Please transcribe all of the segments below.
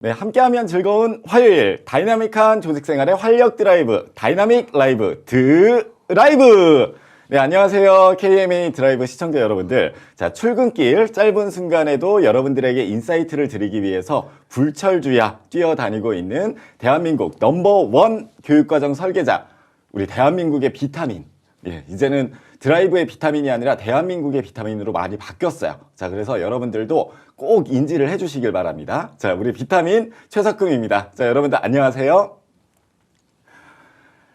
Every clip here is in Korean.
네, 함께하면 즐거운 화요일 다이나믹한 조직생활의 활력 드라이브 다이나믹 라이브 드라이브. 네, 안녕하세요. KMA 드라이브 시청자 여러분들. 자, 출근길 짧은 순간에도 여러분들에게 인사이트를 드리기 위해서 불철주야 뛰어다니고 있는 대한민국 넘버원 교육과정 설계자, 우리 대한민국의 비타민. 예, 이제는 드라이브의 비타민이 아니라 대한민국의 비타민으로 많이 바뀌었어요. 자, 그래서 여러분들도 꼭 인지를 해주시길 바랍니다. 자, 우리 비타민 최석금입니다. 자, 여러분들 안녕하세요.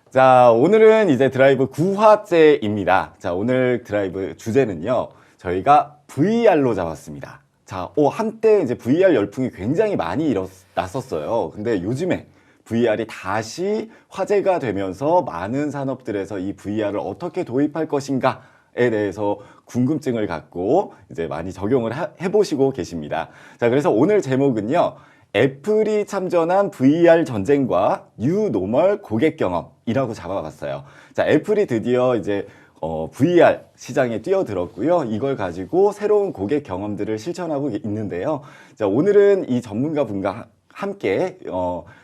자, 오늘은 이제 드라이브 9화째입니다. 자, 오늘 드라이브 주제는요, 저희가 VR로 잡았습니다. 자, 한때 이제 VR 열풍이 굉장히 많이 났었어요. 근데 요즘에 VR이 다시 화제가 되면서 많은 산업들에서 이 VR을 어떻게 도입할 것인가에 대해서 궁금증을 갖고 이제 많이 적용을 해보시고 계십니다. 자, 그래서 오늘 제목은요, 애플이 참전한 VR 전쟁과 뉴 노멀 고객 경험이라고 잡아봤어요. 자, 애플이 드디어 이제 VR 시장에 뛰어들었고요. 이걸 가지고 새로운 고객 경험들을 실천하고 있는데요. 자, 오늘은 이 전문가 분과 함께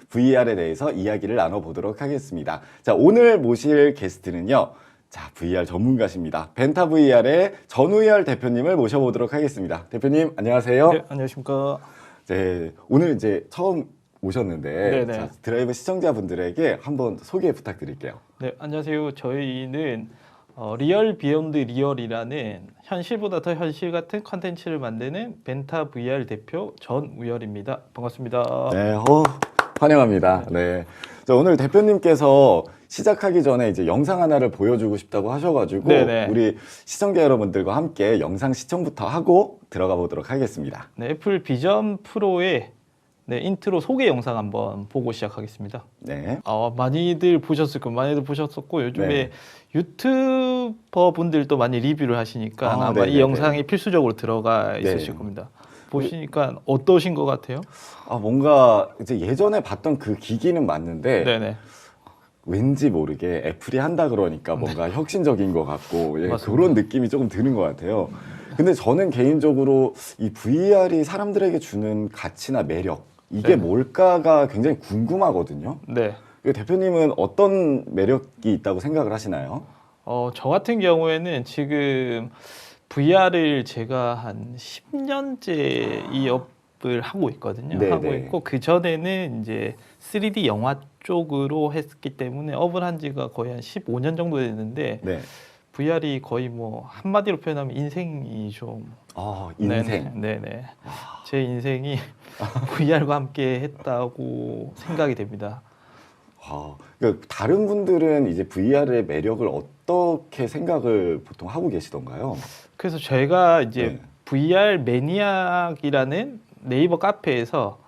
VR에 대해서 이야기를 나눠보도록 하겠습니다. 자, 오늘 모실 게스트는요, 자, VR 전문가십니다. 벤타 VR의 전우열 대표님을 모셔보도록 하겠습니다. 대표님, 안녕하세요. 네, 안녕하십니까. 네, 오늘 이제 처음 오셨는데, 네네. 자, 드라이브 시청자분들에게 한번 소개 부탁드릴게요. 네, 안녕하세요. 저희는 리얼 비욘드 리얼이라는 현실보다 더 현실 같은 컨텐츠를 만드는 벤타 VR 대표 전우열입니다. 반갑습니다. 네, 환영합니다. 네. 자, 오늘 대표님께서 시작하기 전에 이제 영상 하나를 보여주고 싶다고 하셔가지고, 네네. 우리 시청자 여러분들과 함께 영상 시청부터 하고 들어가 보도록 하겠습니다. 네, 애플 비전 프로의 인트로 소개 영상 한번 보고 시작하겠습니다. 네. 많이들 보셨었고 요즘에 네. 유튜버 분들도 많이 리뷰를 하시니까 아마 네네네. 이 영상이 필수적으로 들어가 있으실 네. 겁니다. 보시니까 어떠신 것 같아요? 뭔가 이제 예전에 봤던 그 기기는 맞는데, 네네. 왠지 모르게 애플이 한다 그러니까 뭔가 혁신적인 것 같고, 예, 맞습니다. 그런 느낌이 조금 드는 것 같아요. 근데 저는 개인적으로 이 VR이 사람들에게 주는 가치나 매력, 이게 네. 뭘까가 굉장히 궁금하거든요. 네. 대표님은 어떤 매력이 있다고 생각을 하시나요? 저 같은 경우에는 지금 VR을 제가 한 10년째 이 업을 하고 있거든요. 네네. 하고 있고 그 전에는 이제 3D 영화 쪽으로 했기 때문에 업을 한 지가 거의 한 15년 정도 됐는데 네. VR이 거의 뭐 한마디로 표현하면 인생이 좀 인생. 네네. 제 인생이 VR과 함께 했다고 생각이 됩니다. 그러니까 다른 분들은 이제 VR의 매력을 어떻게 생각을 보통 하고 계시던가요? 그래서 제가 이제 네. VR 매니악이라는 네이버 카페에서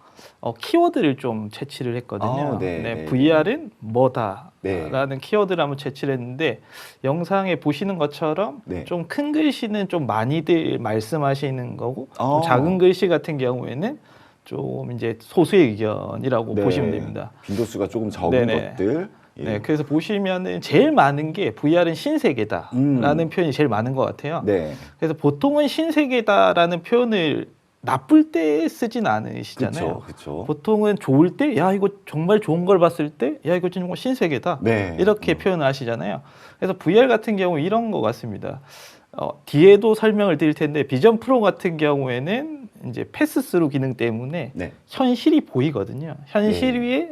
키워드를 좀 채취를 했거든요. 네. VR은 뭐다라는 네. 키워드를 한번 채취를 했는데 영상에 보시는 것처럼 네. 좀 큰 글씨는 좀 많이들 말씀하시는 거고 또 아. 작은 글씨 같은 경우에는 좀 이제 소수의 의견이라고 네. 보시면 됩니다. 빈도수가 조금 적은 네네. 것들. 예. 네, 그래서 보시면은 제일 많은 게 VR은 신세계다라는 표현이 제일 많은 것 같아요. 네. 그래서 보통은 신세계다라는 표현을 나쁠 때 쓰진 않으시잖아요. 그렇죠. 보통은 좋을 때, 야 이거 정말 좋은 걸 봤을 때, 야 이거 정말 신세계다. 네. 이렇게 표현을 하시잖아요. 그래서 VR 같은 경우 이런 것 같습니다. 뒤에도 설명을 드릴 텐데 비전 프로 같은 경우에는 이제 패스스루 기능 때문에 네. 현실이 보이거든요. 현실 네. 위에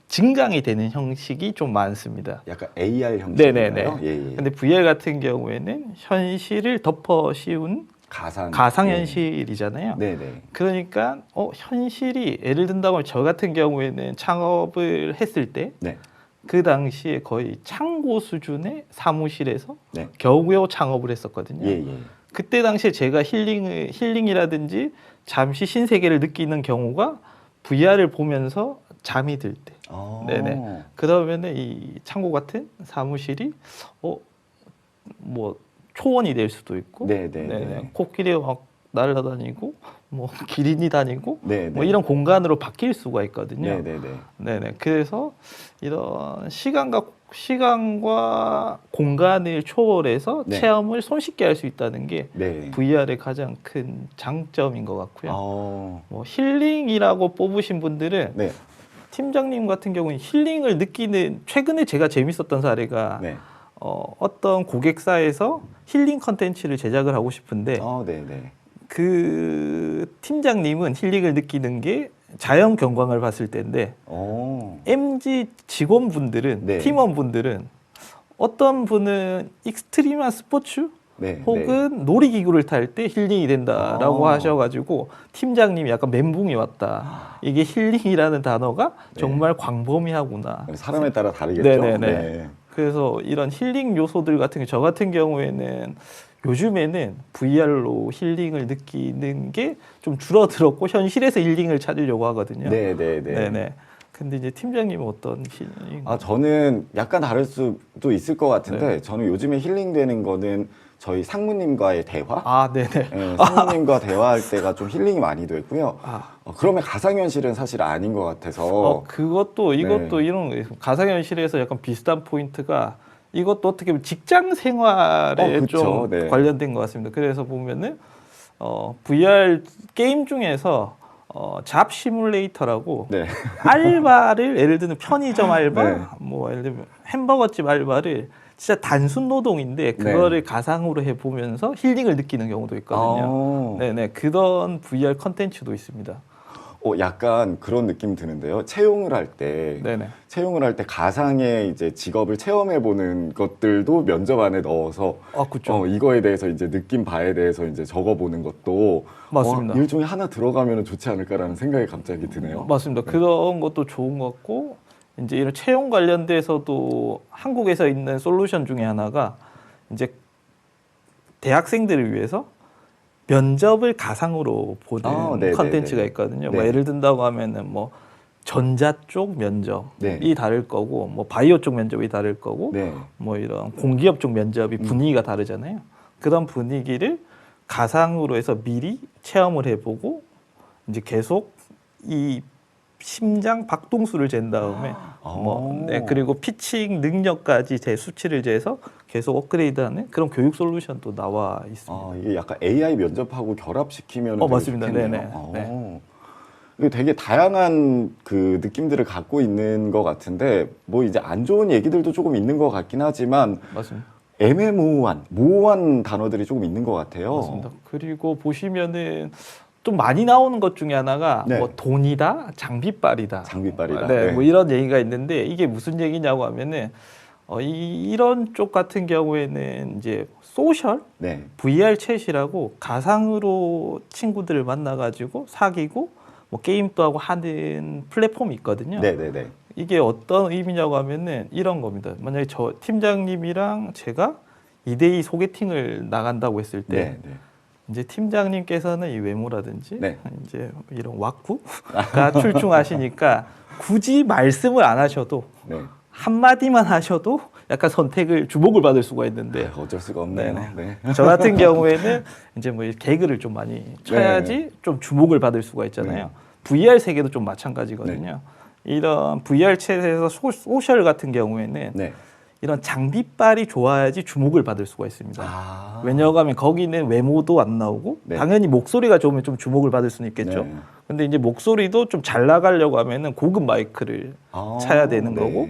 증강이 되는 형식이 좀 많습니다. 약간 AR 형식인가요? 네네네. 예. 근데 VR 같은 경우에는 현실을 덮어 씌운 가상현실이잖아요. 네네. 그러니까 현실이 예를 든다면 저 같은 경우에는 창업을 했을 때 네. 그 당시에 거의 창고 수준의 사무실에서 네. 겨우겨우 창업을 했었거든요. 예. 그때 당시에 제가 힐링이라든지 잠시 신세계를 느끼는 경우가 VR을 보면서 잠이 들 때. 네네. 그러면은 이 창고 같은 사무실이 뭐 초원이 될 수도 있고, 네네. 코끼리와 날아다니고 뭐 기린이 다니고 네, 뭐 네. 이런 공간으로 바뀔 수가 있거든요. 네, 네, 네. 네네. 그래서 이런 시간과 공간을 초월해서 네. 체험을 손쉽게 할 수 있다는 게 네. VR의 가장 큰 장점인 것 같고요. 어, 뭐 힐링이라고 뽑으신 분들은 네. 팀장님 같은 경우는 힐링을 느끼는 최근에 제가 재밌었던 사례가 네. 어떤 고객사에서 힐링 컨텐츠를 제작을 하고 싶은데 네, 네. 그 팀장님은 힐링을 느끼는 게 자연 경관을 봤을 때인데 MG 직원분들은 네. 팀원분들은 어떤 분은 익스트림한 스포츠 네. 혹은 놀이기구를 탈 때 힐링이 된다라고 아. 하셔가지고 팀장님이 약간 멘붕이 왔다. 이게 힐링이라는 단어가 정말 광범위하구나. 네. 사람에 따라 다르겠죠. 네네네. 네. 그래서 이런 힐링 요소들 같은 게 저 같은 경우에는 요즘에는 VR로 힐링을 느끼는 게 좀 줄어들었고 현실에서 힐링을 찾으려고 하거든요. 네, 네, 네. 네네. 근데 이제 팀장님은 어떤 힐링? 저는 약간 다를 수도 있을 것 같은데 저는 요즘에 힐링되는 거는 저희 상무님과의 대화? 아, 네네. 네, 상무님과 대화할 때가 좀 힐링이 많이 됐고요. 아, 그러면 가상현실은 사실 아닌 것 같아서. 그것도 이것도 네. 이런 가상현실에서 약간 비슷한 포인트가 이것도 어떻게 보면 직장 생활에 그쵸. 좀 네. 관련된 것 같습니다. 그래서 보면은 VR 게임 중에서 잡 시뮬레이터라고 네. 알바를 예를 들면 편의점 알바, 네. 뭐 예를 들면 햄버거집 알바를 진짜 단순 노동인데 그거를 가상으로 해 보면서 힐링을 느끼는 경우도 있거든요. 네네 그런 VR 컨텐츠도 있습니다. 약간 그런 느낌 드는데요. 채용을 할 때, 네네. 가상의 이제 직업을 체험해 보는 것들도 면접 안에 넣어서 그렇죠. 이거에 대해서 이제 느낀 바에 대해서 이제 적어 보는 것도 맞습니다. 일종의 하나 들어가면 좋지 않을까라는 생각이 갑자기 드네요. 맞습니다. 그런 것도 좋은 것 같고 이제 이런 채용 관련돼서도 한국에서 있는 솔루션 중에 하나가 이제 대학생들을 위해서 면접을 가상으로 보는 네네네. 컨텐츠가 있거든요. 뭐 네. 예를 든다고 하면은 뭐 전자 쪽 면접이 네. 다를 거고, 뭐 바이오 쪽 면접이 다를 거고, 네. 뭐 이런 공기업 쪽 면접이 분위기가 다르잖아요. 그런 분위기를 가상으로 해서 미리 체험을 해보고 이제 계속 이 심장 박동수를 잰 다음에 그리고 피칭 능력까지 제 수치를 재서 계속 업그레이드하는 그런 교육 솔루션도 나와 있습니다. 이게 약간 AI 면접하고 결합시키면 맞습니다. 좋겠네요. 네네. 이게 되게 다양한 그 느낌들을 갖고 있는 것 같은데 뭐 이제 안 좋은 얘기들도 조금 있는 것 같긴 하지만 맞습니다. 모호한 단어들이 조금 있는 것 같아요. 맞습니다. 그리고 보시면은 좀 많이 나오는 것 중에 하나가 네. 뭐 돈이다, 장비빨이다. 장비빨이다. 네, 뭐 이런 얘기가 있는데 이게 무슨 얘기냐고 하면은 이런 쪽 같은 경우에는 이제 소셜 네. VR 챗이라고 가상으로 친구들을 만나가지고 사귀고 뭐 게임도 하고 하는 플랫폼이 있거든요. 네네네. 이게 어떤 의미냐고 하면은 이런 겁니다. 만약에 저 팀장님이랑 제가 2대2 소개팅을 나간다고 했을 때 네. 이제 팀장님께서는 이 외모라든지 네. 이제 이런 왁구가 출중하시니까 굳이 말씀을 안 하셔도 네. 한마디만 하셔도 약간 주목을 받을 수가 있는데 어쩔 수가 없네요. 네네. 네. 저 같은 경우에는 이제 뭐 개그를 좀 많이 쳐야지 좀 주목을 받을 수가 있잖아요. VR 세계도 좀 마찬가지거든요. 이런 VR 챗에서 소셜 같은 경우에는 네. 이런 장비빨이 좋아야지 주목을 받을 수가 있습니다. 왜냐하면 거기는 외모도 안 나오고 네. 당연히 목소리가 좋으면 좀 주목을 받을 수는 있겠죠. 네. 근데 이제 목소리도 좀 잘 나가려고 하면은 고급 마이크를 차야 되는 네. 거고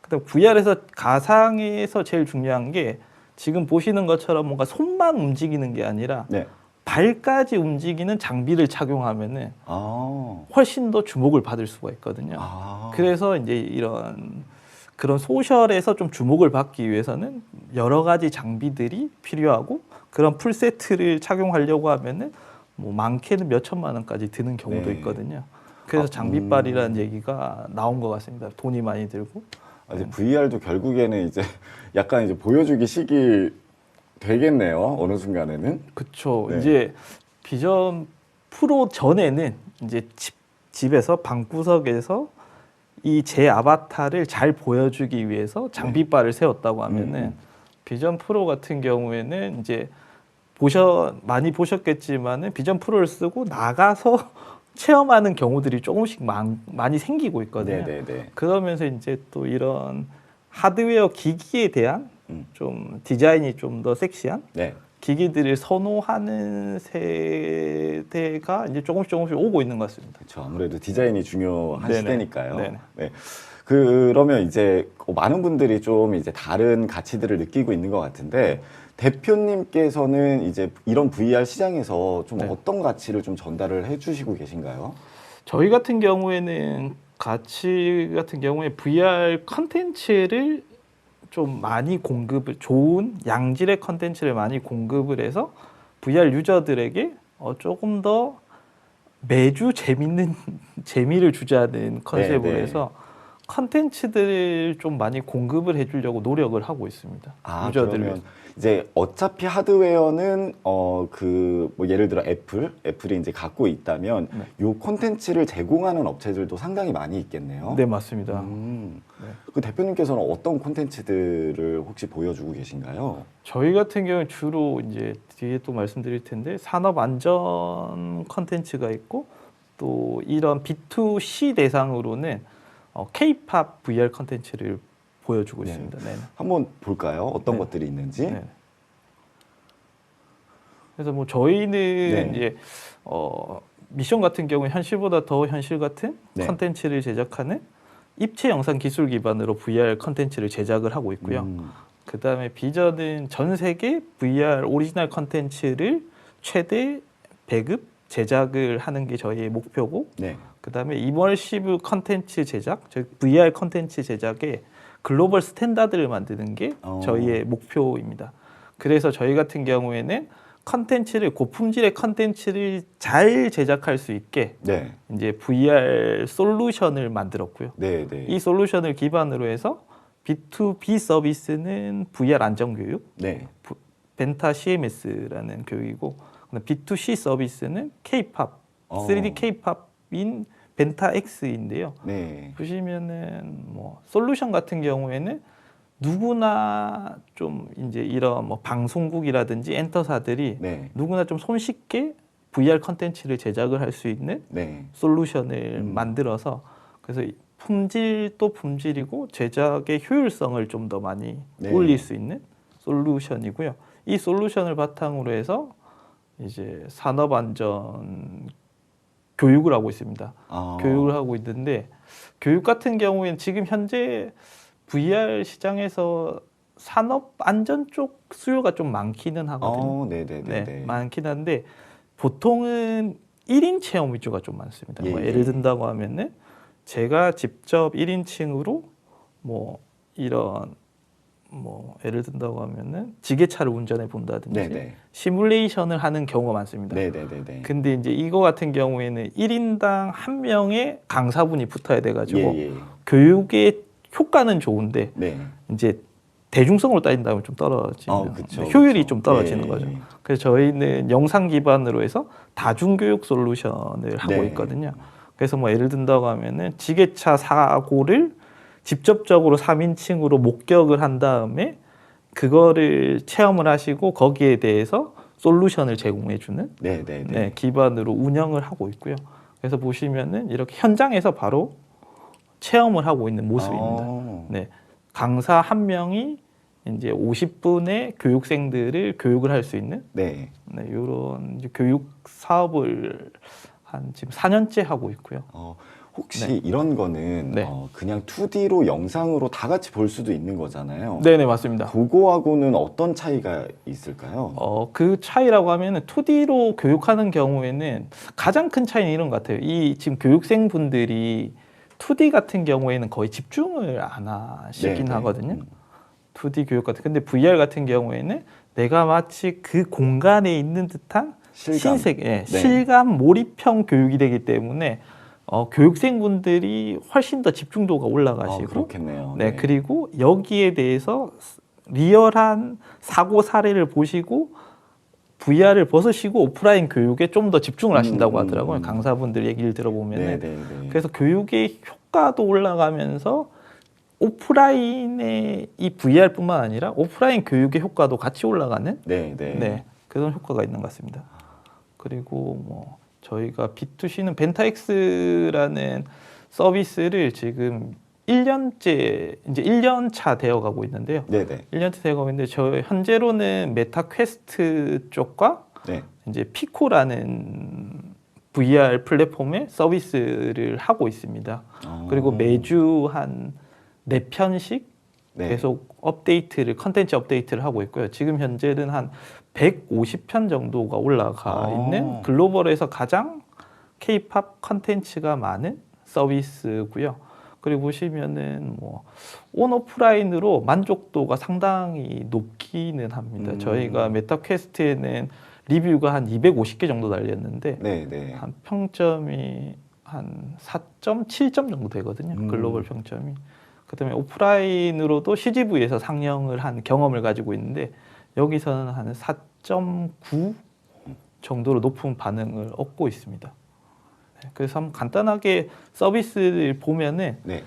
그다음 VR에서 가상에서 제일 중요한 게 지금 보시는 것처럼 뭔가 손만 움직이는 게 아니라 네. 발까지 움직이는 장비를 착용하면은 훨씬 더 주목을 받을 수가 있거든요. 그래서 이제 이런 그런 소셜에서 좀 주목을 받기 위해서는 여러 가지 장비들이 필요하고 그런 풀 세트를 착용하려고 하면은 뭐 많게는 몇 천만 원까지 드는 경우도 네. 있거든요. 그래서 장비빨이라는 얘기가 나온 것 같습니다. 돈이 많이 들고. 이제 VR도 결국에는 이제 약간 이제 보여주기 식이 되겠네요. 어느 순간에는. 그렇죠. 네. 이제 비전 프로 전에는 이제 집에서 방구석에서 이 제 아바타를 잘 보여주기 위해서 장비빨을 세웠다고 하면은 비전 프로 같은 경우에는 이제 많이 보셨겠지만은 비전 프로를 쓰고 나가서 체험하는 경우들이 조금씩 많이 생기고 있거든요. 네네네. 그러면서 이제 또 이런 하드웨어 기기에 대한 좀 디자인이 좀 더 섹시한 네. 기기들을 선호하는 세대가 이제 조금씩 오고 있는 것 같습니다. 그렇죠. 아무래도 디자인이 중요한 네네. 시대니까요. 네네. 네. 그러면 이제 많은 분들이 좀 이제 다른 가치들을 느끼고 있는 것 같은데 대표님께서는 이제 이런 VR 시장에서 좀 네. 어떤 가치를 좀 전달을 해주시고 계신가요? 저희 같은 경우에는 가치 같은 경우에 VR 컨텐츠를 좀 많이 좋은 양질의 컨텐츠를 많이 공급을 해서 VR 유저들에게 조금 더 매주 재미를 주자는 컨셉으로 네. 해서 컨텐츠들을 좀 많이 공급을 해주려고 노력을 하고 있습니다. 유저들을 그러면 위해서. 이제 어차피 하드웨어는 뭐 예를 들어 애플이 이제 갖고 있다면 요 콘텐츠를 제공하는 업체들도 상당히 많이 있겠네요. 네, 맞습니다. 네. 그 대표님께서는 어떤 콘텐츠들을 혹시 보여주고 계신가요? 저희 같은 경우는 주로 이제 뒤에 또 말씀드릴 텐데 산업 안전 컨텐츠가 있고 또 이런 B2C 대상으로는 K-팝 VR 컨텐츠를 보여주고 네. 있습니다. 네. 한번 볼까요? 어떤 네. 것들이 있는지. 네. 그래서 뭐 저희는 네. 이제 미션 같은 경우는 현실보다 더 현실 같은 네. 컨텐츠를 제작하는 입체 영상 기술 기반으로 VR 컨텐츠를 제작을 하고 있고요. 그 다음에 비전은 전 세계 VR 오리지널 컨텐츠를 최대 배급 제작을 하는 게 저희의 목표고, 네. 그 다음에 이머시브 컨텐츠 제작, 즉 VR 컨텐츠 제작에 글로벌 스탠다드를 만드는 게 저희의 목표입니다. 그래서 저희 같은 경우에는 고품질의 컨텐츠를 잘 제작할 수 있게 네. 이제 VR 솔루션을 만들었고요. 네. 네. 이 솔루션을 기반으로 해서 B2B 서비스는 VR 안전교육, 네. 벤타 CMS라는 교육이고, B2C 서비스는 K-팝, 3D K-팝인 벤타 X인데요. 네. 보시면은 뭐 솔루션 같은 경우에는 누구나 좀 이제 이런 뭐 방송국이라든지 엔터사들이 네. 누구나 좀 손쉽게 VR 컨텐츠를 제작을 할 수 있는 네. 솔루션을 만들어서, 그래서 품질도 품질이고 제작의 효율성을 좀 더 많이 네. 올릴 수 있는 솔루션이고요. 이 솔루션을 바탕으로 해서 이제 산업 안전 교육을 하고 있습니다. 교육을 하고 있는데, 교육 같은 경우에는 지금 현재 VR 시장에서 산업 안전 쪽 수요가 좀 많기는 하거든요. 네, 많긴 한데 보통은 1인 체험 위주가 좀 많습니다. 뭐 예를 든다고 하면은 제가 직접 1인칭으로 뭐 이런 뭐 예를 든다고 하면은 지게차를 운전해 본다든지 네네. 시뮬레이션을 하는 경우가 많습니다. 네네네. 근데 이제 이거 같은 경우에는 1인당 한 명의 강사분이 붙어야 돼가지고 교육의 효과는 좋은데 네. 이제 대중성으로 따진다면 좀 떨어지는 그쵸, 효율이 그쵸. 좀 떨어지는 거죠. 그래서 저희는 영상 기반으로 해서 다중교육 솔루션을 하고 있거든요. 그래서 뭐 예를 든다고 하면은 지게차 사고를 직접적으로 3인칭으로 목격을 한 다음에 그거를 체험을 하시고 거기에 대해서 솔루션을 제공해주는 네, 기반으로 운영을 하고 있고요. 그래서 보시면은 이렇게 현장에서 바로 체험을 하고 있는 모습입니다. 네, 강사 한 명이 이제 50분의 교육생들을 교육을 할 수 있는 이런 교육 사업을 한 지금 4년째 하고 있고요. 혹시 이런 거는 그냥 2D로 영상으로 다 같이 볼 수도 있는 거잖아요. 네네, 맞습니다. 그거하고는 어떤 차이가 있을까요? 그 차이라고 하면은 2D로 교육하는 경우에는 가장 큰 차이는 이런 것 같아요. 이 지금 교육생분들이 2D 같은 경우에는 거의 집중을 안 하시긴 하거든요. 2D 교육 같은. 근데 VR 같은 경우에는 내가 마치 그 공간에 있는 듯한 실감 몰입형 교육이 되기 때문에 교육생분들이 훨씬 더 집중도가 올라가시고 그렇겠네요. 네, 그리고 여기에 대해서 리얼한 사고 사례를 보시고 VR을 벗으시고 오프라인 교육에 좀 더 집중을 하신다고 하더라고요. 강사분들 얘기를 들어보면은. 그래서 교육의 효과도 올라가면서 오프라인의 이 VR뿐만 아니라 오프라인 교육의 효과도 같이 올라가는 그런 효과가 있는 것 같습니다. 그리고 뭐 저희가 B2C는 벤타엑스라는 서비스를 지금 1년째 이제 1년 차 되어 가고 있는데요. 네네. 1년째 되어 가고 있는데 저 현재로는 메타 퀘스트 쪽과 네. 이제 피코라는 VR 플랫폼의 서비스를 하고 있습니다. 그리고 매주 한 4편씩 네. 계속 업데이트를 컨텐츠 업데이트를 하고 있고요. 지금 현재는 한 150편 정도가 올라가 있는 글로벌에서 가장 K-팝 컨텐츠가 많은 서비스고요. 그리고 보시면은 뭐 온오프라인으로 만족도가 상당히 높기는 합니다. 저희가 메타 퀘스트에는 리뷰가 한 250개 정도 달렸는데 네네. 한 평점이 한 4.7점 정도 되거든요. 글로벌 평점이. 그다음에 오프라인으로도 CGV에서 상영을 한 경험을 가지고 있는데 여기서는 한 4.9 정도로 높은 반응을 얻고 있습니다. 네, 그래서 한번 간단하게 서비스를 보면은 네.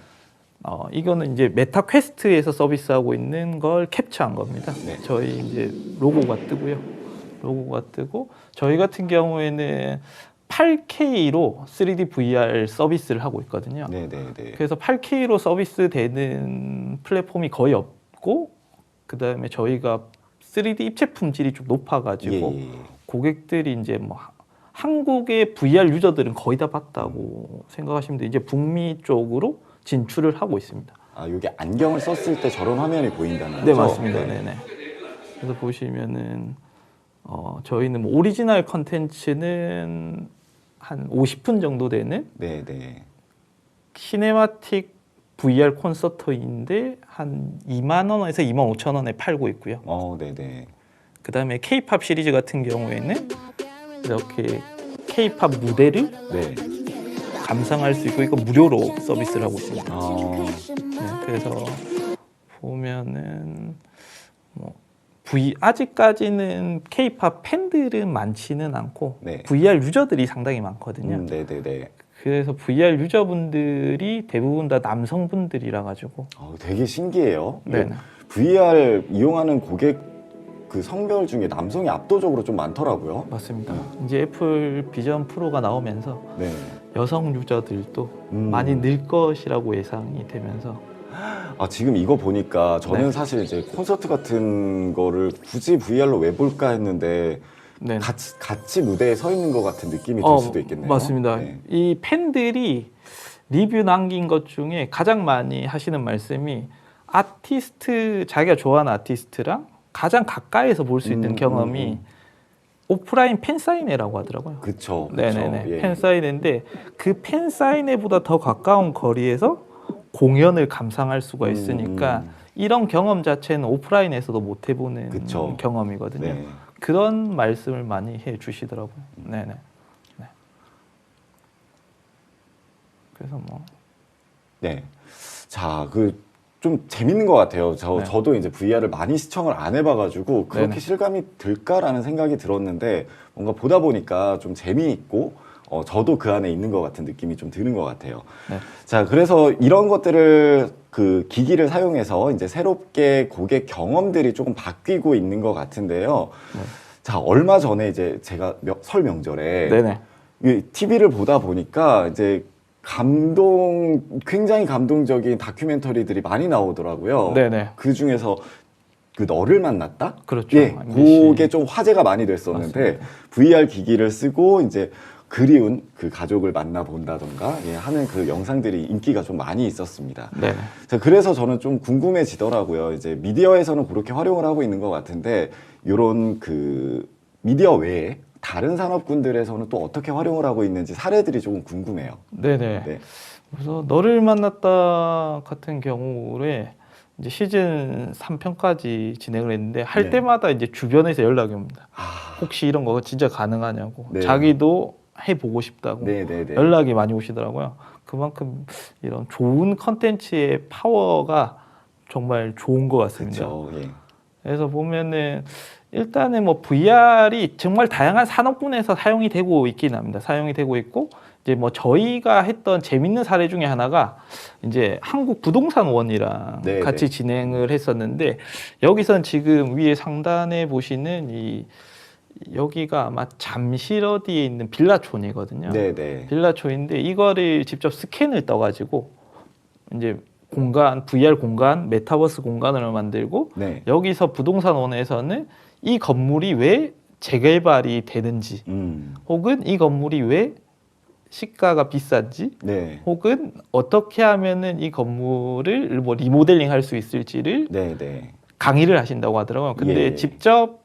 이거는 이제 메타 퀘스트에서 서비스하고 있는 걸 캡처한 겁니다. 네. 저희 이제 로고가 뜨고요. 로고가 뜨고 저희 같은 경우에는 8K로 3D VR 서비스를 하고 있거든요. 네네네. 그래서 8K로 서비스되는 플랫폼이 거의 없고 그다음에 저희가 3D 입체 품질이 좀 높아가지고 예. 고객들이 이제 뭐 한국의 VR 유저들은 거의 다 봤다고 생각하시면 돼요. 이제 북미 쪽으로 진출을 하고 있습니다. 아, 이게 안경을 썼을 때 저런 화면이 보인다는 거죠? 네, 맞습니다. 네. 네네. 그래서 보시면은 저희는 뭐 오리지널 컨텐츠는 한 50분 정도 되는 네네. 시네마틱 VR 콘서트인데 한 2만 원에서 2만 5천 원에 팔고 있고요. 네네. 그다음에 K-팝 시리즈 같은 경우에는 이렇게 K-팝 무대를 네. 감상할 수 있고 이거 무료로 서비스를 하고 있습니다. 네, 그래서 보면은 뭐 아직까지는 K-팝 팬들은 많지는 않고 네. VR 유저들이 상당히 많거든요. 네네네. 그래서 VR 유저분들이 대부분 다 남성분들이라 가지고 되게 신기해요. 네. VR 이용하는 고객 그 성별 중에 남성이 압도적으로 좀 많더라고요. 맞습니다. 이제 애플 비전 프로가 나오면서 네. 여성 유저들도 많이 늘 것이라고 예상이 되면서 지금 이거 보니까 저는 네. 사실 이제 콘서트 같은 거를 굳이 VR로 왜 볼까 했는데 네. 같이 무대에 서 있는 것 같은 느낌이 들 수도 있겠네요. 맞습니다. 네. 이 팬들이 리뷰 남긴 것 중에 가장 많이 하시는 말씀이 아티스트 자기가 좋아하는 아티스트랑 가장 가까이서 볼 수 있는 경험이 오프라인 팬사인회라고 하더라고요. 그쵸. 네네네. 예. 팬사인회인데 그 팬사인회보다 더 가까운 거리에서 공연을 감상할 수가 있으니까 이런 경험 자체는 오프라인에서도 못 해보는 그쵸. 경험이거든요. 네. 그런 말씀을 많이 해주시더라고요. 네네. 네. 그래서 뭐 네. 자, 좀 재밌는 것 같아요. 네. 저도 이제 VR을 많이 시청을 안 해봐가지고 그렇게 네네. 실감이 들까라는 생각이 들었는데 뭔가 보다 보니까 좀 재미있고 저도 그 안에 있는 것 같은 느낌이 좀 드는 것 같아요. 네. 자, 그래서 이런 것들을 그 기기를 사용해서 이제 새롭게 고객 경험들이 조금 바뀌고 있는 것 같은데요. 네. 자, 얼마 전에 이제 제가 설 명절에 네네. TV를 보다 보니까 이제 굉장히 감동적인 다큐멘터리들이 많이 나오더라고요. 네네. 그 중에서 그 너를 만났다? 그렇죠. 예, 그게 좀 화제가 많이 됐었는데 맞습니다. VR 기기를 쓰고 이제 그리운 그 가족을 만나본다던가 하는 그 영상들이 인기가 좀 많이 있었습니다. 네. 자, 그래서 저는 좀 궁금해지더라고요. 이제 미디어에서는 그렇게 활용을 하고 있는 것 같은데 이런 그 미디어 외에 다른 산업군들에서는 또 어떻게 활용을 하고 있는지 사례들이 조금 궁금해요. 네네. 네. 그래서 너를 만났다 같은 경우에 이제 시즌 3편까지 진행을 했는데 할 네. 때마다 이제 주변에서 연락이 옵니다. 아, 혹시 이런 거 진짜 가능하냐고. 네. 자기도 해보고 싶다고 네네네. 연락이 많이 오시더라고요. 그만큼 이런 좋은 컨텐츠의 파워가 정말 좋은 것 같습니다. 그렇죠. 예. 그래서 보면은 일단은 뭐 VR이 정말 다양한 산업군에서 사용이 되고 있긴 합니다. 사용이 되고 있고 이제 뭐 저희가 했던 재밌는 사례 중에 하나가 이제 한국 부동산 원이랑 네, 같이 네. 진행을 했었는데 여기선 지금 위에 상단에 보시는 이 여기가 아마 잠실어디에 있는 빌라촌이거든요. 네네. 빌라촌인데 이거를 직접 스캔을 떠가지고 이제 공간, VR 공간, 메타버스 공간을 만들고 네. 여기서 부동산원에서는 이 건물이 왜 재개발이 되는지 혹은 이 건물이 왜 시가가 비싼지 네. 혹은 어떻게 하면은 이 건물을 뭐 리모델링 할 수 있을지를 네네. 강의를 하신다고 하더라고요. 근데 예, 예. 직접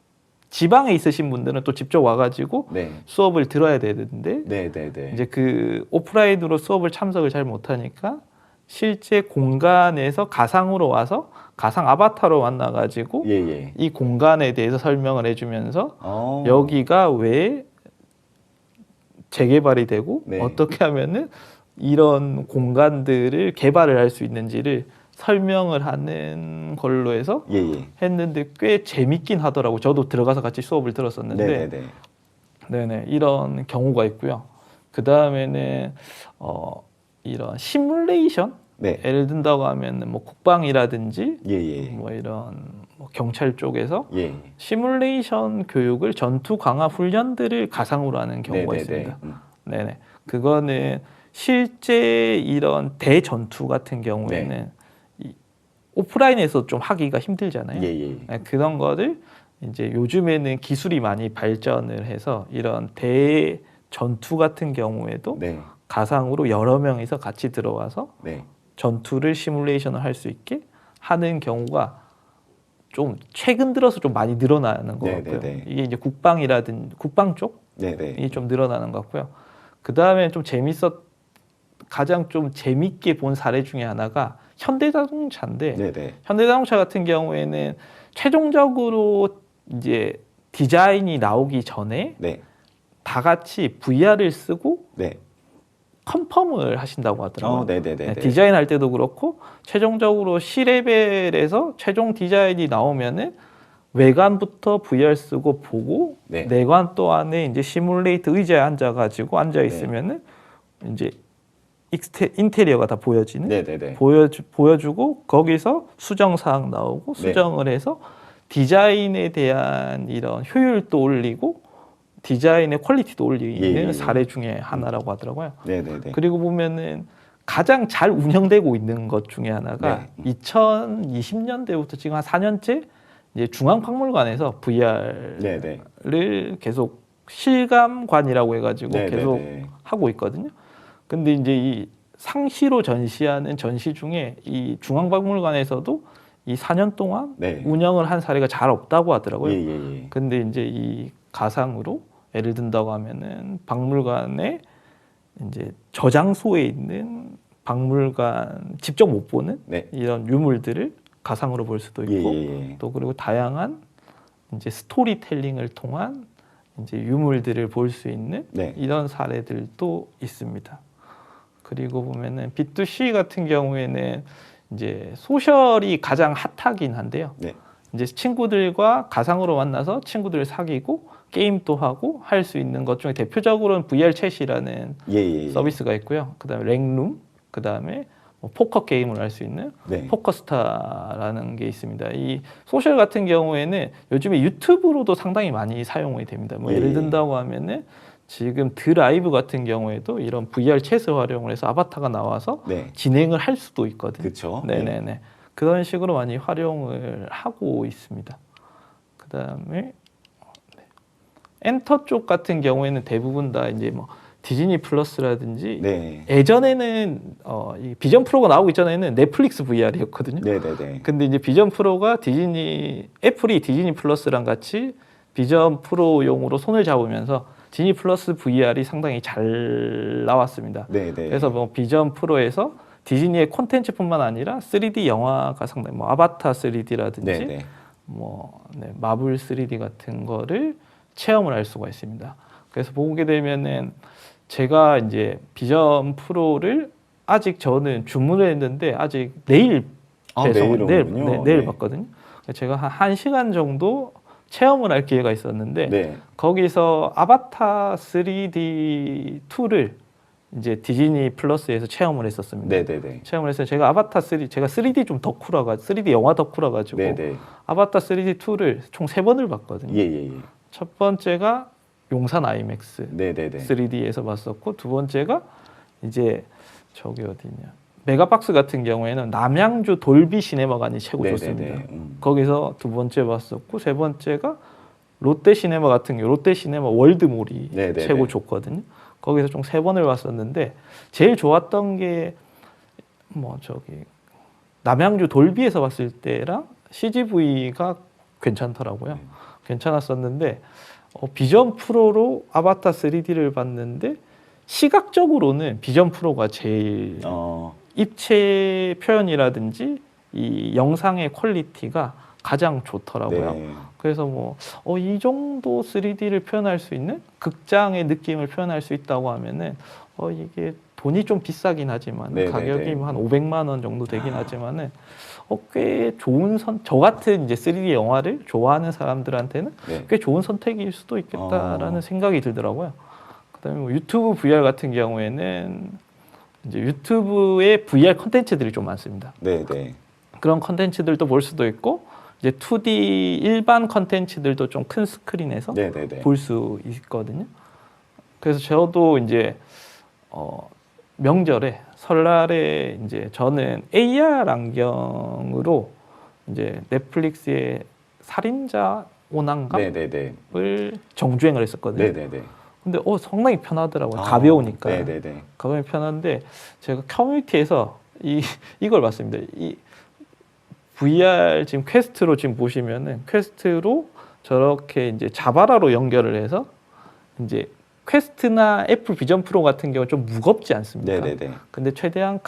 지방에 있으신 분들은 또 직접 와가지고 네. 수업을 들어야 되는데 네네네. 이제 그 오프라인으로 수업을 참석을 잘 못하니까 실제 공간에서 가상으로 와서 가상 아바타로 만나가지고 예예. 이 공간에 대해서 설명을 해주면서 여기가 왜 재개발이 되고 네. 어떻게 하면은 이런 공간들을 개발을 할 수 있는지를 설명을 하는 걸로 해서 예예. 했는데 꽤 재밌긴 하더라고. 저도 들어가서 같이 수업을 들었었는데, 네네네. 네네 이런 경우가 있고요. 그 다음에는 이런 시뮬레이션, 네. 예를 든다고 하면은 뭐 국방이라든지 예예. 뭐 이런 뭐 경찰 쪽에서 예. 시뮬레이션 교육을 전투 강화 훈련들을 가상으로 하는 경우가 네네네. 있습니다. 네네. 그거는 실제 이런 대전투 같은 경우에는 이 오프라인에서 좀 하기가 힘들잖아요. 예예. 네, 그런 거를 이제 요즘에는 기술이 많이 발전을 해서 이런 대전투 같은 경우에도 네. 가상으로 여러 명이서 같이 들어와서 네. 전투를 시뮬레이션을 할 수 있게 하는 경우가 좀 최근 들어서 좀 많이 늘어나는 것 같고요. 네네네. 이게 이제 국방이라든 국방 쪽이 네네. 좀 늘어나는 것 같고요. 그 다음에 좀 가장 좀 재밌게 본 사례 중에 하나가 현대자동차인데 네네. 현대자동차 같은 경우에는 최종적으로 이제 디자인이 나오기 전에 네. 다 같이 VR을 쓰고 네. 컨펌을 하신다고 하더라고요. 네네네. 네, 디자인할 때도 그렇고 최종적으로 C레벨에서 최종 디자인이 나오면은 외관부터 VR 쓰고 보고 네. 내관 또 안에 이제 시뮬레이트 의자에 앉아가지고 앉아 있으면은 이제 인테리어가 다 보여지는 네네네. 보여주고 거기서 수정 사항 나오고 네. 수정을 해서 디자인에 대한 이런 효율도 올리고 디자인의 퀄리티도 올리는 예. 사례 중에 하나라고 하더라고요. 네네네. 그리고 보면은 가장 잘 운영되고 있는 것 중에 하나가 네. 2020년대부터 지금 한 4년째 이제 중앙박물관에서 VR을 네네. 계속 실감관이라고 해가지고 네네네. 계속 하고 있거든요. 근데 이제 이 상시로 전시하는 전시 중에 이 중앙박물관에서도 이 4년 동안 네. 운영을 한 사례가 잘 없다고 하더라고요. 예예예. 근데 이제 이 가상으로 예를 든다고 하면은 박물관에 이제 저장소에 있는 박물관 직접 못 보는 네. 이런 유물들을 가상으로 볼 수도 있고 예예예. 또 그리고 다양한 이제 스토리텔링을 통한 이제 유물들을 볼 수 있는 네. 이런 사례들도 있습니다. 그리고 보면은 B2C 같은 경우에는 이제 소셜이 가장 핫하긴 한데요. 네. 이제 친구들과 가상으로 만나서 친구들을 사귀고 게임도 하고 할 수 있는 것 중에 대표적으로는 VR 챗이라는 예예예. 서비스가 있고요. 그다음에 랭룸, 그다음에 뭐 포커 게임을 할 수 있는 네. 포커스타라는 게 있습니다. 이 소셜 같은 경우에는 요즘에 유튜브로도 상당히 많이 사용이 됩니다. 뭐 예를 든다고 하면은 지금 드라이브 같은 경우에도 이런 VR 챗을 활용을 해서 아바타가 나와서 네. 진행을 할 수도 있거든요. 그렇죠. 네네네. 그런 식으로 많이 활용을 하고 있습니다. 그다음에 엔터 쪽 같은 경우에는 대부분 다 이제 뭐 디즈니 플러스라든지 네. 예전에는 이 비전 프로가 나오기 전에는 넷플릭스 VR이었거든요. 네네네. 근데 이제 비전 프로가 애플이 디즈니 플러스랑 같이 비전 프로용으로 손을 잡으면서 디즈니 플러스 VR이 상당히 잘 나왔습니다. 네네. 그래서 뭐 비전 프로에서 디즈니의 콘텐츠뿐만 아니라 3D 영화가 상당히 뭐 아바타 3D라든지 네네. 뭐 마블 3D 같은 거를 체험을 할 수가 있습니다. 그래서 보게 되면은 제가 이제 비전 프로를 아직 저는 주문을 했는데 아직 내일 배송 내일 받거든요. 제가 한 1시간 정도 체험을 할 기회가 있었는데 네. 거기서 아바타 3D 2를 이제 디즈니 플러스에서 체험을 했었습니다. 네네네. 체험을 했어요. 제가 아바타 3D 제가 3D 좀 덕후라가 3D 영화 덕후라 가지고 네네. 아바타 3D 2를 총 3번을 봤거든요. 예예예. 첫 번째가 용산 아이맥스 네네네. 3D에서 봤었고, 두 번째가 이제 저기 어디냐, 메가박스 같은 경우에는 남양주 돌비 시네마관이 최고 네네네. 좋습니다. 거기서 두 번째 봤었고, 세 번째가 롯데 시네마 같은 경우 롯데 시네마 월드몰이 네네네. 최고 좋거든요. 거기서 총 세 번을 봤었는데 제일 좋았던 게 뭐 저기 남양주 돌비에서 봤을 때랑 CGV가 괜찮더라고요. 괜찮았었는데 비전 프로로 아바타 3D를 봤는데 시각적으로는 비전 프로가 제일 입체 표현이라든지 이 영상의 퀄리티가 가장 좋더라고요. 네. 그래서 뭐 이 정도 3D를 표현할 수 있는 극장의 느낌을 표현할 수 있다고 하면은 이게 돈이 좀 비싸긴 하지만 네네네. 가격이 한 500만 원 정도 되긴 하지만은 꽤 좋은 저 같은 이제 3D 영화를 좋아하는 사람들한테는 네. 꽤 좋은 선택일 수도 있겠다라는 생각이 들더라고요. 그다음에 뭐 유튜브 VR 같은 경우에는 이제 유튜브에 VR 컨텐츠들이 좀 많습니다. 네네. 그런 컨텐츠들도 볼 수도 있고 이제 2D 일반 컨텐츠들도 좀 큰 스크린에서 네네네. 볼 수 있거든요. 그래서 저도 이제 명절에 설날에 이제 저는 AR 안경으로 이제 넷플릭스의 살인자 오난감을 네네네. 정주행을 했었거든요. 네네네. 근데 상당히 편하더라고요. 가벼우니까. 네네네. 가벼우니 편한데 제가 커뮤니티에서 이걸 봤습니다. 이 VR 지금 퀘스트로 지금 보시면은 퀘스트로 저렇게 이제 자바라로 연결을 해서 이제 퀘스트나 애플 비전 프로 같은 경우 좀 무겁지 않습니까? 네네네. 근데 최대한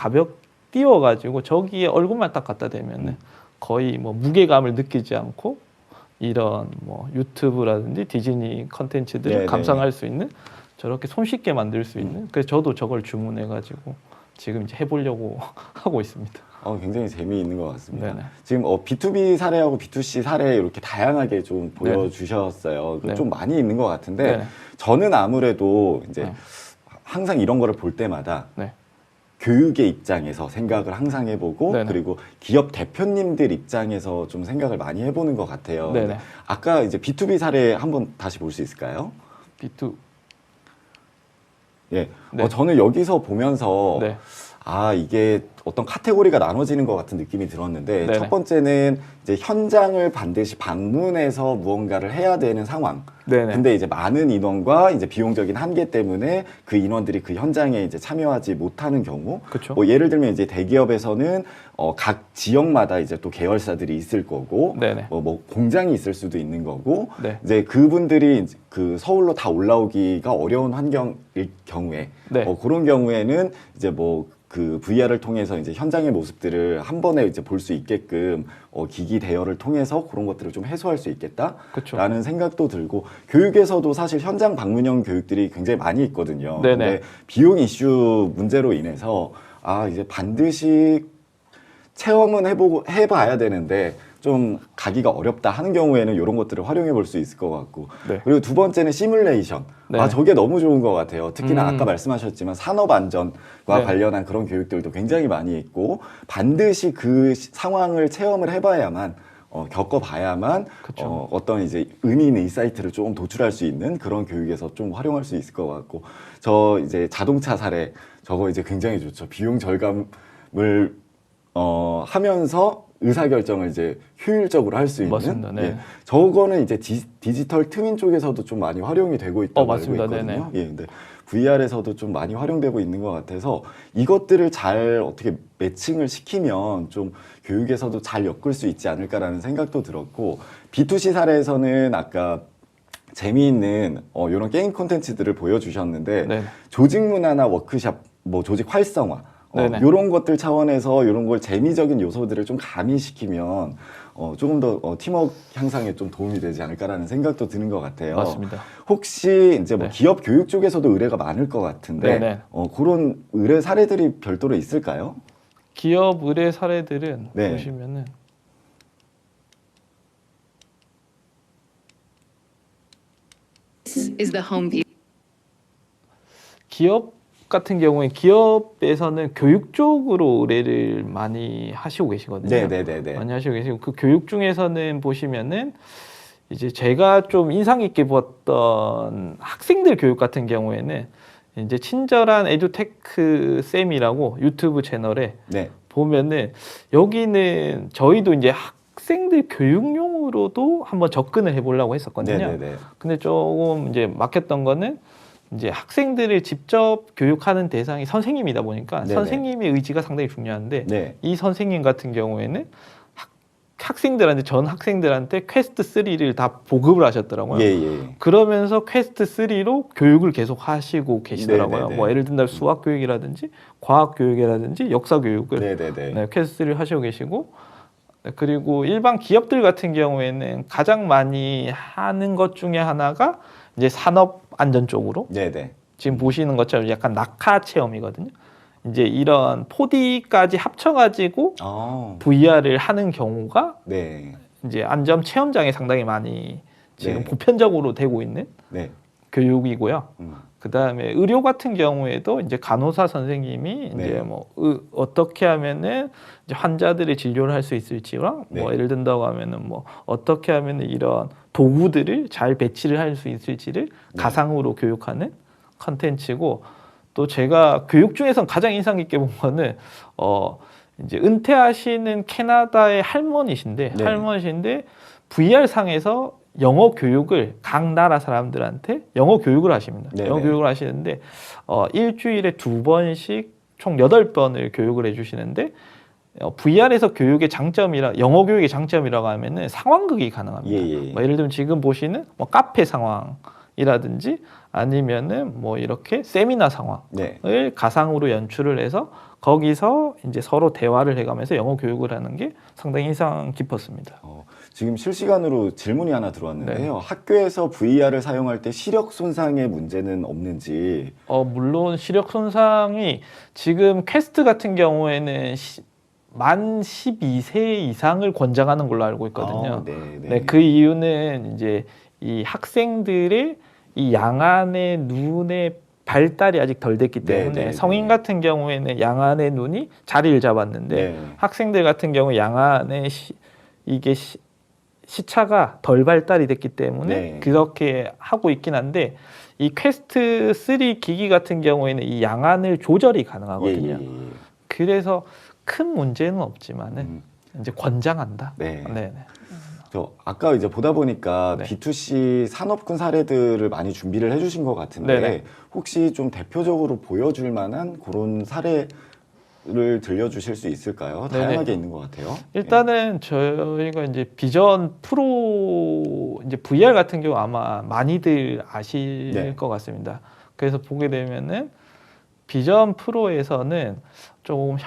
띄워가지고 저기에 얼굴만 딱 갖다 대면은 거의 뭐 무게감을 느끼지 않고 이런 뭐 유튜브라든지 디즈니 컨텐츠들을 네네. 감상할 수 있는 저렇게 손쉽게 만들 수 있는. 그래서 저도 저걸 주문해가지고 지금 이제 해보려고 하고 있습니다. 굉장히 재미있는 것 같습니다. 네네. 지금 B2B 사례하고 B2C 사례 이렇게 다양하게 좀 보여주셨어요. 네. 좀 많이 있는 것 같은데 네. 저는 아무래도 이제 네. 항상 이런 거를 볼 때마다 네. 교육의 입장에서 생각을 항상 해보고 네네. 그리고 기업 대표님들 입장에서 좀 생각을 많이 해보는 것 같아요. 네네. 아까 이제 B2B 사례 한번 다시 볼 수 있을까요? B2. 예. 네. 저는 여기서 보면서 네. 이게 어떤 카테고리가 나눠지는 것 같은 느낌이 들었는데 네네. 첫 번째는 이제 현장을 반드시 방문해서 무언가를 해야 되는 상황. 네네. 근데 이제 많은 인원과 이제 비용적인 한계 때문에 그 인원들이 그 현장에 이제 참여하지 못하는 경우. 그쵸. 뭐 예를 들면 이제 대기업에서는 각 지역마다 이제 또 계열사들이 있을 거고, 네네. 뭐 공장이 있을 수도 있는 거고, 네. 이제 그분들이 이제 그 서울로 다 올라오기가 어려운 환경일 경우에, 네. 그런 경우에는 이제 뭐 그 VR을 통해서 이제 현장의 모습들을 한 번에 이제 볼 수 있게끔 기기 대여를 통해서 그런 것들을 좀 해소할 수 있겠다라는 그쵸. 생각도 들고, 교육에서도 사실 현장 방문형 교육들이 굉장히 많이 있거든요. 네네. 근데 비용 이슈 문제로 인해서 이제 반드시 체험은 해봐야 되는데 좀 가기가 어렵다 하는 경우에는 이런 것들을 활용해 볼 수 있을 것 같고. 네. 그리고 두 번째는 시뮬레이션. 네. 저게 너무 좋은 것 같아요. 특히나 아까 말씀하셨지만 산업안전과 네. 관련한 그런 교육들도 굉장히 많이 있고, 반드시 그 상황을 체험을 해봐야만, 겪어봐야만, 그쵸. 어떤 이제 의미 있는 인사이트를 좀 도출할 수 있는 그런 교육에서 좀 활용할 수 있을 것 같고, 저 이제 자동차 사례, 저거 이제 굉장히 좋죠. 비용 절감을, 하면서 의사결정을 이제 효율적으로 할 수 있는. 맞습니다. 네. 예. 저거는 이제 디지털 트윈 쪽에서도 좀 많이 활용이 되고 있다고 알고 맞습니다. 있거든요. 네네. 예, 근데 VR에서도 좀 많이 활용되고 있는 것 같아서 이것들을 잘 어떻게 매칭을 시키면 좀 교육에서도 잘 엮을 수 있지 않을까라는 생각도 들었고, B2C 사례에서는 아까 재미있는 이런 게임 콘텐츠들을 보여주셨는데, 네. 조직 문화나 워크샵, 뭐 조직 활성화, 네네. 이런 것들 차원에서 이런 걸 재미적인 요소들을 좀 가미시키면 조금 더 팀워크 향상에 좀 도움이 되지 않을까라는 생각도 드는 것 같아요. 맞습니다. 혹시 이제 뭐 네. 기업 교육 쪽에서도 의뢰가 많을 것 같은데 네네. 그런 의뢰 사례들이 별도로 있을까요? 기업 의뢰 사례들은 네. 보시면은 This is the home view. 기업 같은 경우에 기업에서는 교육 쪽으로 의뢰를 많이 하시고 계시거든요. 네네네네. 많이 하시고 계시고 그 교육 중에서는 보시면은 이제 제가 좀 인상 깊게 보았던 학생들 교육 같은 경우에는 이제 친절한 에듀테크 쌤이라고 유튜브 채널에 네. 보면은 여기는 저희도 이제 학생들 교육용으로도 한번 접근을 해보려고 했었거든요. 네네네. 근데 조금 이제 막혔던 거는 이제 학생들을 직접 교육하는 대상이 선생님이다 보니까 네네. 선생님의 의지가 상당히 중요한데 네. 이 선생님 같은 경우에는 학생들한테 전 학생들한테 퀘스트 3를 다 보급을 하셨더라고요. 예. 그러면서 퀘스트 3로 교육을 계속 하시고 계시더라고요. 네네네. 뭐 예를 든다면 수학 교육이라든지 과학 교육이라든지 역사 교육을 네네네. 네, 퀘스트 3를 하시고 계시고 네, 그리고 일반 기업들 같은 경우에는 가장 많이 하는 것 중에 하나가 이제 산업 안전 쪽으로 네네. 지금 보시는 것처럼 약간 낙하 체험이거든요. 이제 이런 4D까지 합쳐가지고 VR을 하는 경우가 네. 이제 안전 체험장에 상당히 많이 지금 네. 보편적으로 되고 있는 네. 교육이고요. 음. 그 다음에 의료 같은 경우에도 이제 간호사 선생님이 네. 이제 뭐 어떻게 하면은 이제 환자들의 진료를 할 수 있을지랑 네. 뭐 예를 든다고 하면은 뭐 어떻게 하면은 이런 도구들을 잘 배치를 할 수 있을지를 네. 가상으로 교육하는 컨텐츠고 또 제가 교육 중에서 가장 인상 깊게 본 거는 이제 은퇴하시는 캐나다의 할머니신데 네. 할머니신데 VR 상에서 영어 교육을 각 나라 사람들한테 영어 교육을 하십니다. 네네. 영어 교육을 하시는데 일주일에 2번씩 총 8번을 교육을 해주시는데 VR에서 교육의 장점이라 영어 교육의 장점이라고 하면은 상황극이 가능합니다. 예. 뭐 예를 들면 지금 보시는 뭐 카페 상황이라든지 아니면은 뭐 이렇게 세미나 상황을 네. 가상으로 연출을 해서 거기서 이제 서로 대화를 해가면서 영어 교육을 하는 게 상당히 인상 깊었습니다. 지금 실시간으로 질문이 하나 들어왔는데요. 학교에서 VR을 사용할 때 시력 손상의 문제는 없는지. 물론 시력 손상이 지금 퀘스트 같은 경우에는 만 12세 이상을 권장하는 걸로 알고 있거든요. 네, 그 이유는 이제 이 학생들의 이 양안의 눈의 발달이 아직 덜 됐기 때문에 성인 같은 경우에는 양안의 눈이 자리를 잡았는데 학생들 같은 경우 양안의 이게 시차가 덜 발달이 됐기 때문에 그렇게 하고 있긴 한데 이 퀘스트 3 기기 같은 경우에는 이 양안을 조절이 가능하거든요. 그래서 큰 문제는 없지만은 이제 권장한다. 네. 저 아까 이제 보다 보니까 B2C 산업군 사례들을 많이 준비를 해주신 것 같은데 혹시 좀 대표적으로 보여줄 만한 그런 사례를 들려주실 수 있을까요? 다양하게 있는 것 같아요. 일단은 저희가 이제 비전 프로 이제 VR 같은 경우 아마 많이들 아실 것 같습니다. 그래서 보게 되면은 비전 프로에서는 조금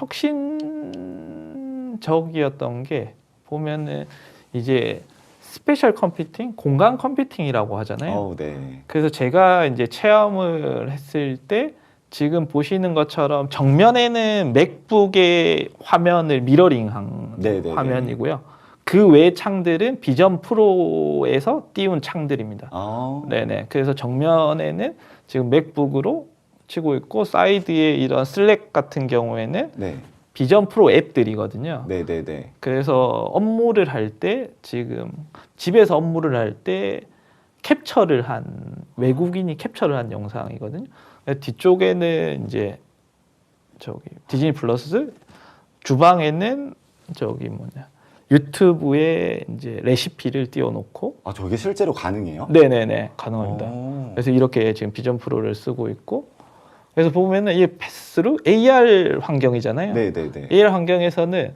혁신적이었던 게 보면은 이제 스페셜 컴퓨팅, 공간 컴퓨팅이라고 하잖아요. 그래서 제가 이제 체험을 했을 때 지금 보시는 것처럼 정면에는 맥북의 화면을 미러링한 화면이고요. 그 외 창들은 비전 프로에서 띄운 창들입니다. 네네. 그래서 정면에는 지금 맥북으로 치고 있고 사이드에 이런 슬랙 같은 경우에는 비전 프로 앱들이거든요. 그래서 업무를 할 때 지금 집에서 업무를 할 때 캡처를 한 외국인이 캡처를 한 영상이거든요. 뒤쪽에는 이제 저기 디즈니 플러스 주방에는 저기 유튜브에 이제 레시피를 띄워놓고 저게 실제로 가능해요? 네네네 가능합니다. 그래서 이렇게 지금 비전 프로를 쓰고 있고 그래서 보면은 이게 패스로 AR 환경이잖아요. AR 환경에서는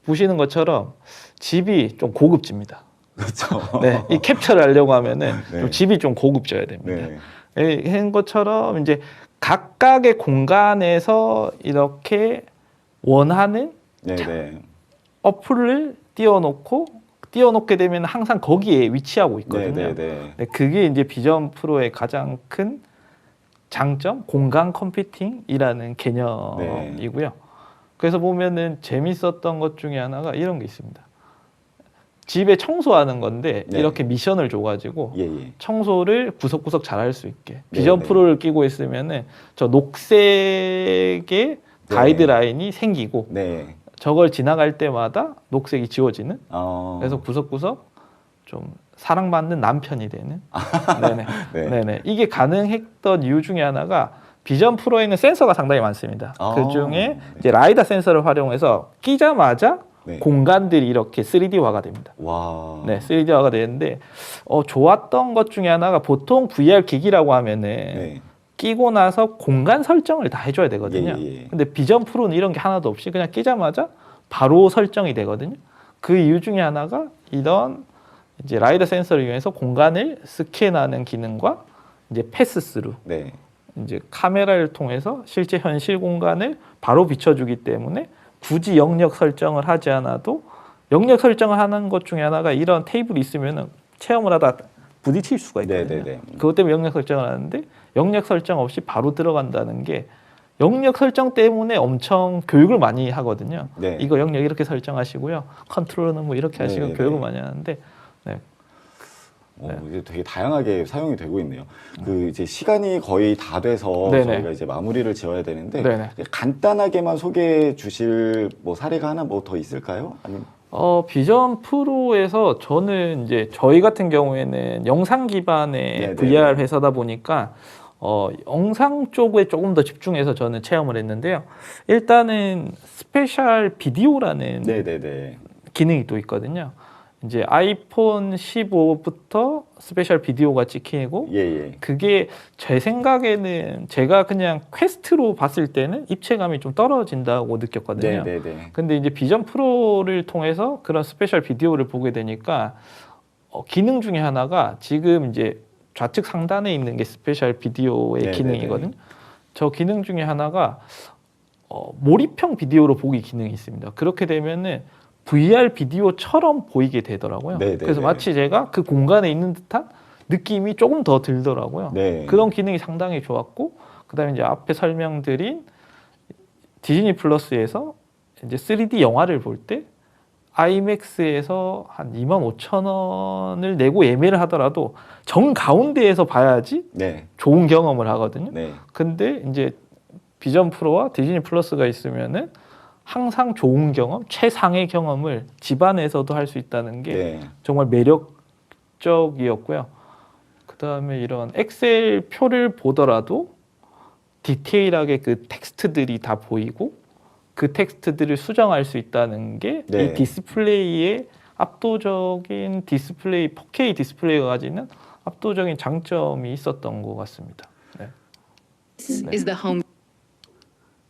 보시는 것처럼 집이 좀 고급집니다. 그렇죠. 네, 이 캡처를 하려고 하면은 좀 집이 좀 고급져야 됩니다. 한 것처럼 이제 각각의 공간에서 이렇게 원하는 어플을 띄워놓게 되면 항상 거기에 위치하고 있거든요. 그게 이제 비전 프로의 가장 큰 장점, 공간 컴퓨팅이라는 개념이고요. 그래서 보면은 재밌었던 것 중에 하나가 이런 게 있습니다. 집에 청소하는 건데 이렇게 미션을 줘가지고 청소를 구석구석 잘 할 수 있게 비전 프로를 끼고 있으면은 저 녹색의 가이드라인이 생기고 저걸 지나갈 때마다 녹색이 지워지는 그래서 구석구석 좀 사랑받는 남편이 되는. 네네. 네. 네네. 이게 가능했던 이유 중에 하나가 비전 프로에는 센서가 상당히 많습니다. 그 중에 이제 라이다 센서를 활용해서 끼자마자 네. 공간들이 이렇게 3D화가 됩니다. 와. 네, 3D화가 되는데 좋았던 것 중에 하나가 보통 VR 기기라고 하면은 네. 끼고 나서 공간 설정을 다 해줘야 되거든요. 예. 근데 비전 프로는 이런 게 하나도 없이 그냥 끼자마자 바로 설정이 되거든요. 그 이유 중에 하나가 이런 이제 라이더 센서를 이용해서 공간을 스캔하는 기능과 이제 패스스루, 네. 이제 카메라를 통해서 실제 현실 공간을 바로 비춰주기 때문에 굳이 영역 설정을 하지 않아도 영역 설정을 하는 것 중에 하나가 이런 테이블이 있으면은 체험을 하다 부딪힐 수가 있거든요. 네네네. 그것 때문에 영역 설정을 하는데 영역 설정 없이 바로 들어간다는 게 영역 설정 때문에 엄청 교육을 많이 하거든요. 네. 이거 영역 이렇게 설정하시고요. 컨트롤은 뭐 이렇게 하시고 네네네. 교육을 많이 하는데 네. 이제 되게 다양하게 사용이 되고 있네요. 그 이제 시간이 거의 다 돼서 네네. 저희가 이제 마무리를 지어야 되는데 네네. 간단하게만 소개해 주실 뭐 사례가 하나 뭐 더 있을까요? 아니면 비전 프로에서 저는 이제 저희 같은 경우에는 영상 기반의 네네네. VR 회사다 보니까 영상 쪽에 조금 더 집중해서 저는 체험을 했는데요. 일단은 스페셜 비디오라는 네네네. 기능이 또 있거든요. 이제 아이폰 15부터 스페셜 비디오가 찍히고 예. 그게 제 생각에는 제가 그냥 퀘스트로 봤을 때는 입체감이 좀 떨어진다고 느꼈거든요. 네네네. 근데 이제 비전 프로를 통해서 그런 스페셜 비디오를 보게 되니까 기능 중에 하나가 지금 이제 좌측 상단에 있는 게 스페셜 비디오의 네네네. 기능이거든요. 저 기능 중에 하나가 몰입형 비디오로 보기 기능이 있습니다. 그렇게 되면은 VR 비디오처럼 보이게 되더라고요. 네네네. 그래서 마치 제가 그 공간에 있는 듯한 느낌이 조금 더 들더라고요. 네. 그런 기능이 상당히 좋았고, 그다음에 이제 앞에 설명드린 디즈니 플러스에서 이제 3D 영화를 볼 때 아이맥스에서 한 25,000원을 내고 예매를 하더라도 정 가운데에서 봐야지 네. 좋은 경험을 하거든요. 네. 근데 이제 비전 프로와 디즈니 플러스가 있으면은 항상 좋은 경험, 최상의 경험을 집안에서도 할 수 있다는 게 네. 정말 매력적이었고요. 그다음에 이런 엑셀 표를 보더라도 디테일하게 그 텍스트들이 다 보이고 그 텍스트들을 수정할 수 있다는 게 이 네. 디스플레이의 압도적인 디스플레이, 4K 디스플레이가 가지는 압도적인 장점이 있었던 것 같습니다. 네. is the home.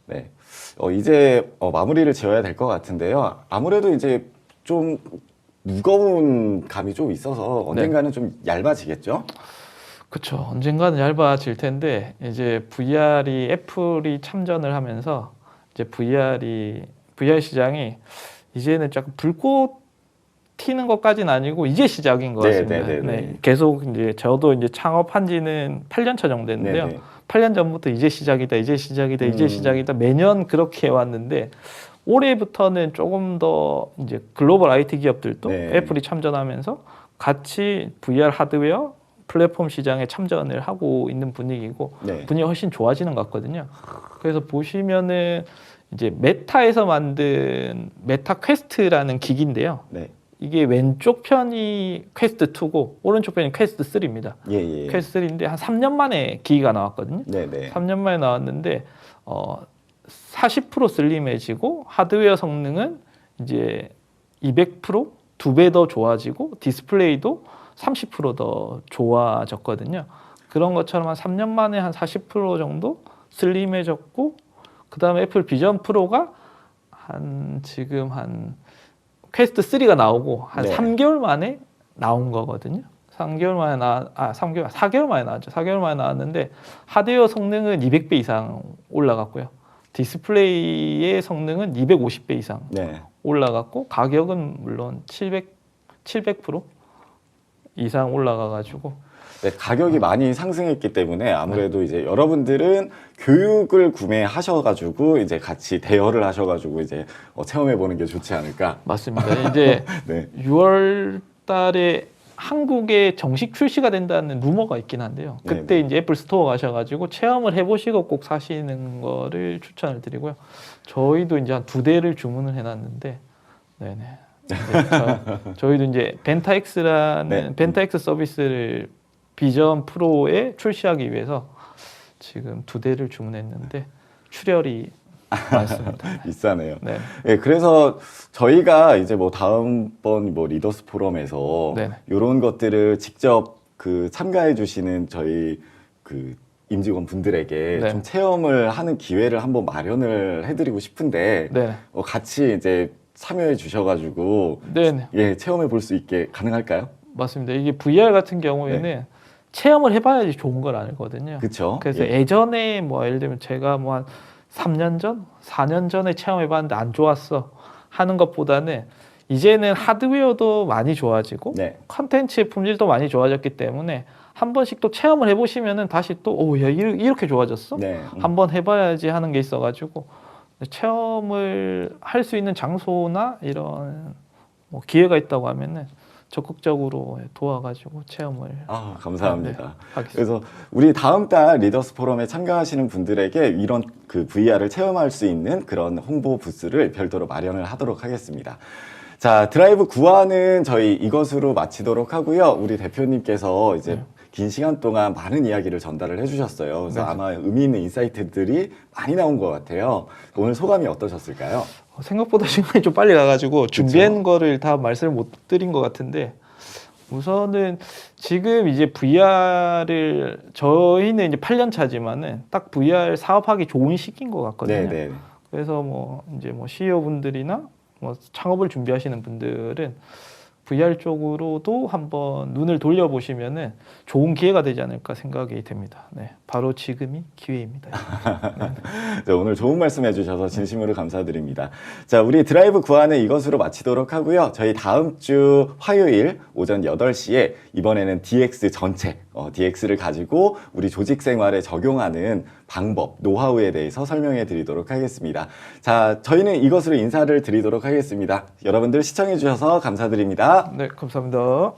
네. 이제 마무리를 지어야 될 것 같은데요. 아무래도 이제 좀 무거운 감이 좀 있어서 언젠가는 좀 얇아지겠죠? 그렇죠. 언젠가는 얇아질 텐데 이제 VR이 애플이 참전을 하면서 이제 VR 시장이 이제는 조금 불꽃 튀는 것까지는 아니고 이제 시작인 것 같습니다. 네, 계속 이제 저도 이제 창업한 지는 8년 차 정도 됐는데요. 네네. 8년 전부터 이제 시작이다, 이제 시작이다 매년 그렇게 해왔는데 올해부터는 조금 더 이제 글로벌 IT 기업들도 네. 애플이 참전하면서 같이 VR 하드웨어 플랫폼 시장에 참전을 하고 있는 분위기고 네. 분위기가 훨씬 좋아지는 것 같거든요. 그래서 보시면은 이제 메타에서 만든 메타 퀘스트라는 기기인데요. 네. 이게 왼쪽 편이 퀘스트 2고 오른쪽 편이 퀘스트 3입니다. 예. 퀘스트 3인데 한 3년 만에 기기가 나왔거든요. 네네. 3년 만에 나왔는데 40% 슬림해지고 하드웨어 성능은 이제 200% 2배 더 좋아지고 디스플레이도 30%더 좋아졌거든요. 그런 것처럼 한 3년 만에 한 40% 정도 슬림해졌고 그다음에 애플 비전 프로가 지금 한 퀘스트 3가 나오고 한 네. 3개월 만에 나온 거거든요. 4개월 만에 나왔죠. 4개월 만에 나왔는데 하드웨어 성능은 200배 이상 올라갔고요. 디스플레이의 성능은 250배 이상 네. 올라갔고 가격은 물론 700% 이상 올라가가지고 네, 가격이 많이 상승했기 때문에 아무래도 이제 여러분들은 교육을 구매하셔가지고 이제 같이 대여를 하셔가지고 이제 체험해보는 게 좋지 않을까. 맞습니다. 이제 네. 6월 달에 한국에 정식 출시가 된다는 루머가 있긴 한데요. 그때 네네. 이제 애플 스토어 가셔가지고 체험을 해보시고 꼭 사시는 거를 추천을 드리고요. 저희도 이제 한 2대를 주문을 해놨는데, 네네. 저희도 이제 벤타엑스라는 네. 벤타엑스 서비스를 비전 프로에 출시하기 위해서 지금 2대를 주문했는데 출혈이 많습니다. 비싸네요. 네. 예, 그래서 저희가 이제 뭐 다음번 뭐 리더스 포럼에서 네. 이런 것들을 직접 그 참가해 주시는 저희 그 임직원 분들에게 네. 좀 체험을 하는 기회를 한번 마련을 해드리고 싶은데 네. 같이 이제 참여해 주셔가지고 네. 예, 체험해 볼 수 있게 가능할까요? 맞습니다. 이게 VR 같은 경우에는 체험을 해봐야지 좋은 걸 알거든요. 그렇죠. 그래서 예전에 뭐 예를 들면 제가 뭐 한 3년 전, 4년 전에 체험해봤는데 안 좋았어 하는 것보다는 이제는 하드웨어도 많이 좋아지고 네. 컨텐츠의 품질도 많이 좋아졌기 때문에 한 번씩 또 체험을 해보시면은 다시 또 오, 야, 이렇게 좋아졌어? 네. 한번 해봐야지 하는 게 있어가지고 체험을 할 수 있는 장소나 이런 뭐 기회가 있다고 하면은 적극적으로 도와가지고 체험을 아, 감사합니다. 네, 하겠습니다. 그래서 우리 다음 달 리더스 포럼에 참가하시는 분들에게 이런 그 VR을 체험할 수 있는 그런 홍보 부스를 별도로 마련을 하도록 하겠습니다. 자, 드라이브 9화는 저희 이것으로 마치도록 하고요. 우리 대표님께서 이제 긴 시간 동안 많은 이야기를 전달을 해주셨어요. 그래서 네. 아마 의미 있는 인사이트들이 많이 나온 것 같아요. 오늘 소감이 어떠셨을까요? 생각보다 시간이 좀 빨리 가가지고 준비한 거를 다 말씀을 못 드린 것 같은데 우선은 지금 이제 VR을 저희는 이제 8년 차지만은 딱 VR 사업하기 좋은 시기인 것 같거든요. 네, 네. 그래서 뭐 이제 뭐 CEO 분들이나 뭐 창업을 준비하시는 분들은 VR 쪽으로도 한번 눈을 돌려보시면은 좋은 기회가 되지 않을까 생각이 됩니다. 네, 바로 지금이 기회입니다. 자, 오늘 좋은 말씀 해주셔서 진심으로 감사드립니다. 자, 우리 드라이브 9화는 이것으로 마치도록 하고요. 저희 다음 주 화요일 오전 8시에 이번에는 DX 전체, DX를 가지고 우리 조직 생활에 적용하는 방법, 노하우에 대해서 설명해 드리도록 하겠습니다. 자, 저희는 이것으로 인사를 드리도록 하겠습니다. 여러분들 시청해 주셔서 감사드립니다. 네, 감사합니다.